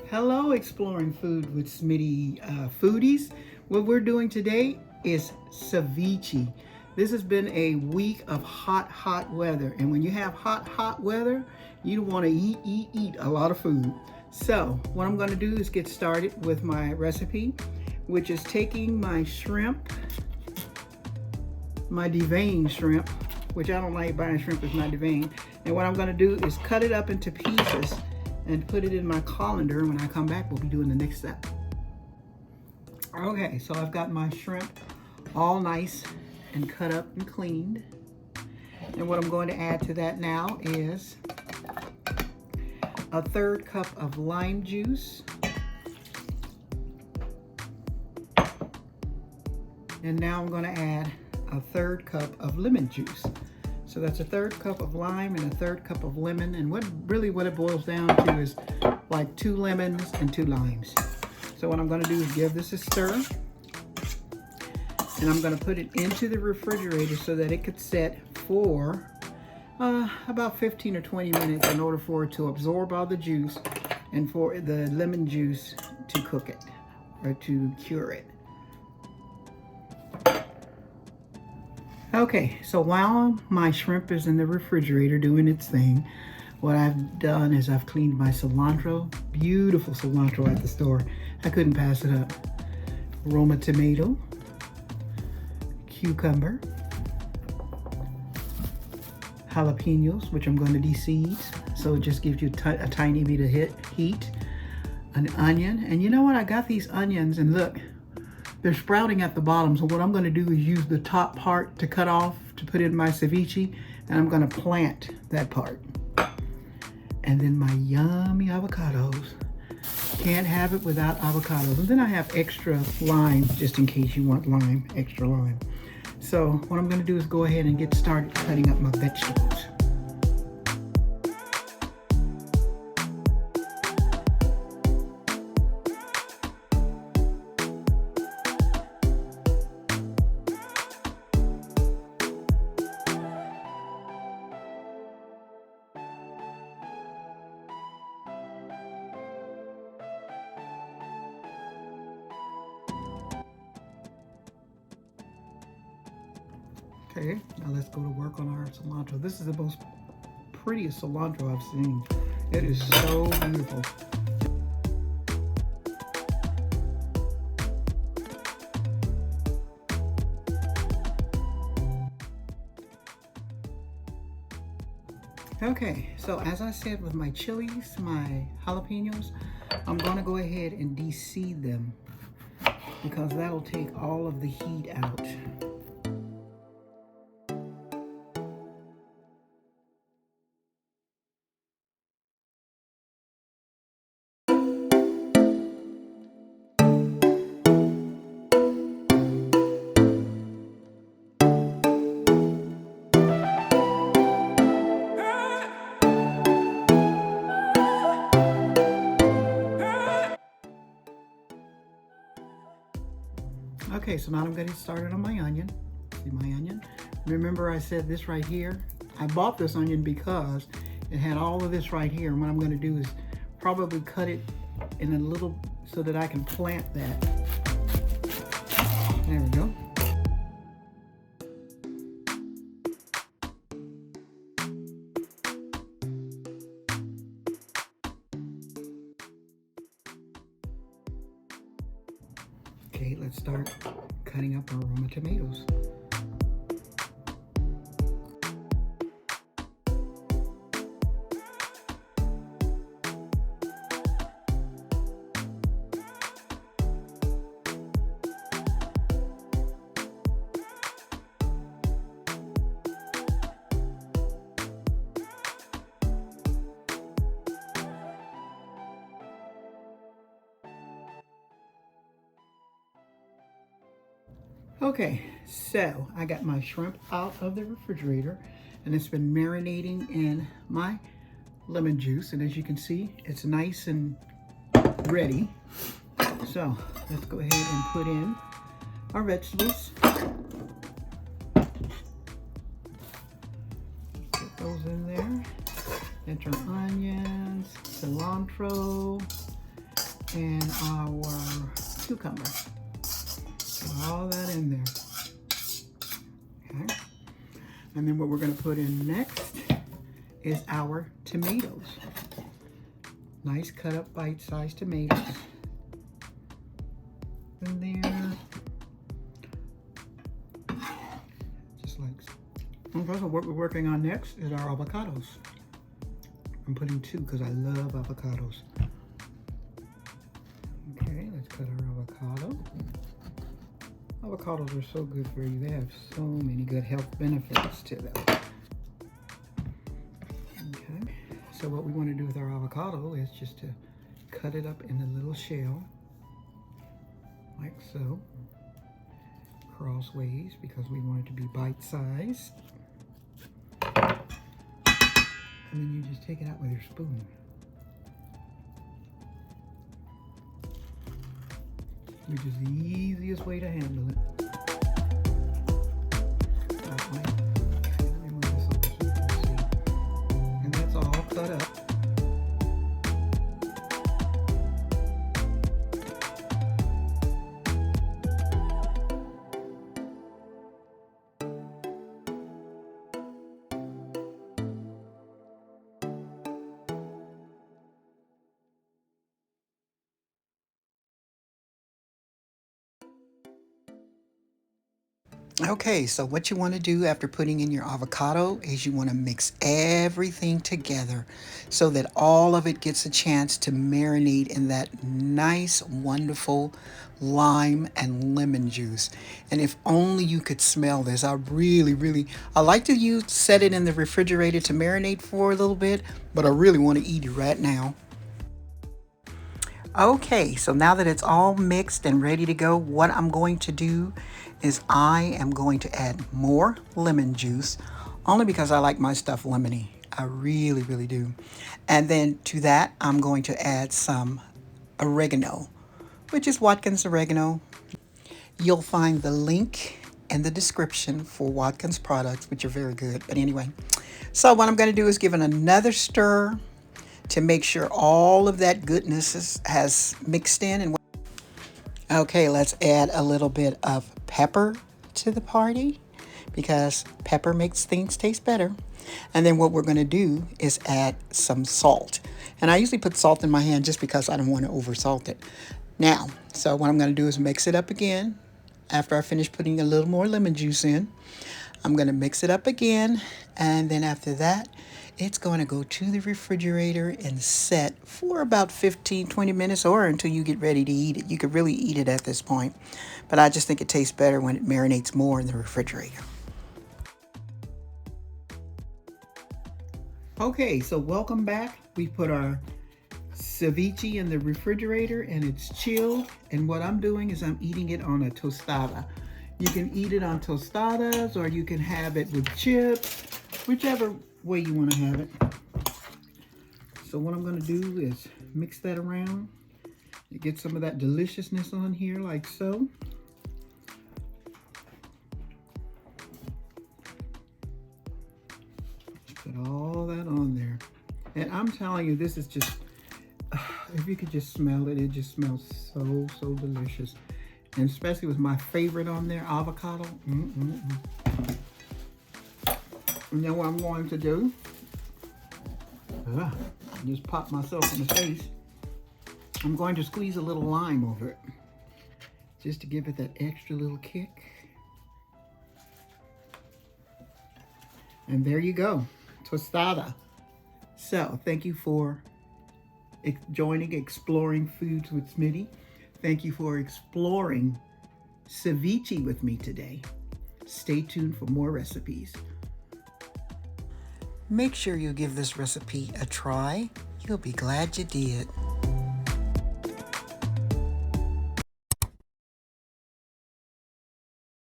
Hello, Exploring Food with Smitty Foodies. What we're doing today is ceviche. This has been a week of hot weather. And when you have hot weather, you want to eat a lot of food. So what I'm going to do is get started with my recipe, which is taking my shrimp, my deveined shrimp, which I don't like buying shrimp that's not deveined. And what I'm going to do is cut it up into pieces and put it in my colander. When I come back, we'll be doing the next step. Okay, so I've got my shrimp all nice and cut up and cleaned. And what I'm going to add to that now is a 1/3 cup of lime juice. And now I'm going to add a 1/3 cup of lemon juice. So that's a 1/3 cup of lime and a 1/3 cup of lemon. And what it boils down to is like 2 lemons and 2 limes. So what I'm going to do is give this a stir. And I'm going to put it into the refrigerator so that it could set for about 15 or 20 minutes in order for it to absorb all the juice and for the lemon juice to cook it or to cure it. Okay, so while my shrimp is in the refrigerator doing its thing, what I've done is I've cleaned my cilantro, beautiful cilantro at the store. I couldn't pass it up. Roma tomato, cucumber, jalapenos, which I'm going to de-seed, so it just gives you a tiny bit of heat, an onion, and you know what? I got these onions, and look, they're sprouting at the bottom, so what I'm going to do is use the top part to cut off to put in my ceviche, and I'm going to plant that part. And then my yummy avocados. Can't have it without avocados. And then I have extra lime, just in case you want lime, extra lime. So what I'm going to do is go ahead and get started cutting up my vegetables. Okay, now let's go to work on our cilantro. This is the most prettiest cilantro I've seen. It is so beautiful. Okay, so as I said with my chilies, my jalapenos, I'm gonna go ahead and de-seed them because that'll take all of the heat out. Okay, so now I'm getting started on my onion. See my onion? Remember I said this right here? I bought this onion because it had all of this right here. And what I'm going to do is probably cut it in a little so that I can plant that. There we go. Okay, let's start cutting up our Roma tomatoes. Okay, so I got my shrimp out of the refrigerator and it's been marinating in my lemon juice, and as you can see, it's nice and ready. So let's go ahead and put in our vegetables. Put those in there. Enter onions, cilantro, and our cucumber. Put all that in there. Okay. And then what we're going to put in next is our tomatoes. Nice cut up bite-sized tomatoes. In there. Just like so. And also what we're working on next is our avocados. I'm putting 2 because I love avocados. Okay, let's cut our avocado. Avocados are so good for you. They have so many good health benefits to them. Okay, so what we want to do with our avocado is just to cut it up in a little shell, like so, crossways, because we want it to be bite-sized. And then you just take it out with your spoon. Which is the easiest way to handle it. That way. Let me move this over so you can see. And that's all cut up. Okay, so what you want to do after putting in your avocado is you want to mix everything together so that all of it gets a chance to marinate in that nice, wonderful lime and lemon juice. And if only you could smell this. I like to set it in the refrigerator to marinate for a little bit, but I really want to eat it right now. Okay, so now that it's all mixed and ready to go, what I'm going to do is I am going to add more lemon juice, only because I like my stuff lemony. I really do. And then to that, I'm going to add some oregano, which is Watkins oregano. You'll find the link in the description for Watkins products, which are very good. But anyway, so what I'm going to do is give it another stir to make sure all of that goodness has mixed in. And okay, let's add a little bit of pepper to the party because pepper makes things taste better. And then what we're going to do is add some salt. And I usually put salt in my hand just because I don't want to over salt it. Now, so what I'm going to do is mix it up again. After I finish putting a little more lemon juice in, I'm going to mix it up again. And then after that, it's going to go to the refrigerator and set for about 15-20 minutes or until you get ready to eat it. You could really eat it at this point, but I just think it tastes better when it marinates more in the refrigerator. Okay, so welcome back. We put our ceviche in the refrigerator and it's chilled, and what I'm doing is I'm eating it on a tostada. You can eat it on tostadas or you can have it with chips, whichever way you want to have it. So what I'm going to do is mix that around and get some of that deliciousness on here like so. Put all that on there. And I'm telling you, this is just, if you could just smell it, it just smells so delicious. And especially with my favorite on there, avocado. You know what I'm going to do? Just pop myself in the face. I'm going to squeeze a little lime over it, just to give it that extra little kick. And there you go, tostada. So thank you for joining Exploring Foods with Smitty. Thank you for exploring ceviche with me today. Stay tuned for more recipes. Make sure you give this recipe a try. You'll be glad you did.